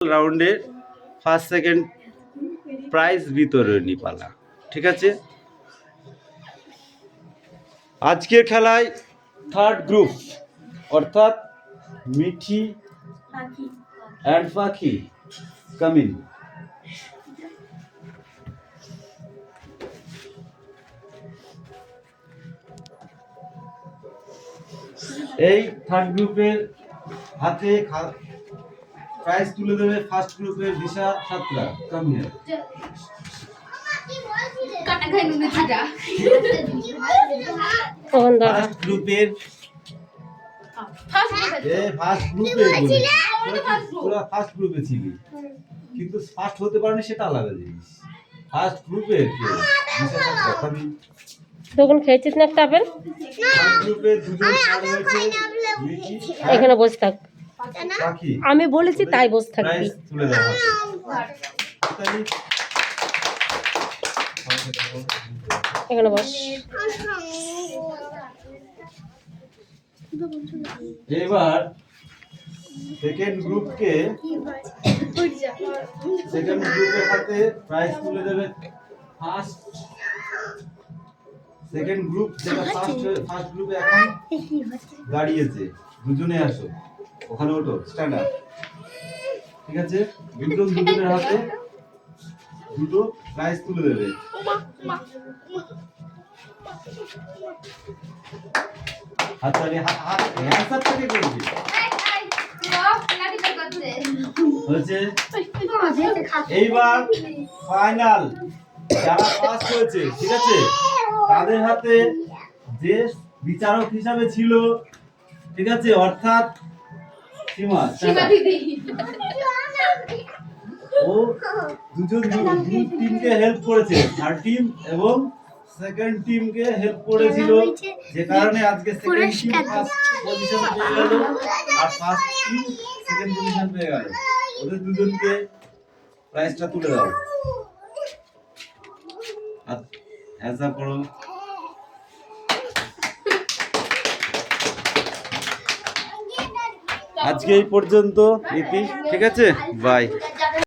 রাউন্ডে first second prize বিতরণী পালা। ঠিক আছে, আজকের খেলায় থার্ড গ্রুপ অর্থাৎ মিঠি অ্যান্ড পাখি কামিং। এই থার্ড গ্রুপের হাতে প্রাইজ তুলে দেবে ফার্স্ট গ্রুপের দিশা সাতরা কামিং। ফার্স্ট গ্রুপের ফার্স্ট গ্রুপে ছিলি কিন্তু ফার্স্ট হতে পারেনি, সেটা আলাদা জিনিস। ফার্স্ট গ্রুপের তখন খেয়েছিস না একটা আপেল? গ্রুপে দুজন এখানে বসে থাক, আমি বলেছি তাই বসে থাকবি। তুলে দেওয়া এখানে বস। এবার সেকেন্ড গ্রুপের হাতে প্রাইজ তুলে দেবে ফার্স্ট সেকেন্ড গ্রুপ, যেটা ফার্স্ট গ্রুপে এখন দাঁড়িয়েছে। দুজনে আসো, ওখানে ওঠো, স্ট্যান্ড আপ। ঠিক আছে, দুজনের হাতে দুটো প্রাইজ তুলে দেবে। হাততালি হাততালি করবি হচ্ছে। এইবার ফাইনাল যারা পাস হয়েছে, ঠিক আছে, তাদের হাতে যে বিচারক হিসাবে ছিল, ঠিক আছে, অর্থাৎ সীমা, ও দুজন টিমকে হেল্প করেছে, থার্ড টিম এবং সেকেন্ড টিমকে হেল্প করেছিল, যে কারণে আজকে সেকেন্ড টিম ফার্স্ট পজিশন পেয়ে গেল আর ফার্স্ট টিম সেকেন্ড পজিশন পেয়ে গেল। ওদের দুজনকে প্রাইজটা তুলে দাও। অ্যান্সার করো। আজকে এই পর্যন্ত ইতি, ঠিক আছে, বাই।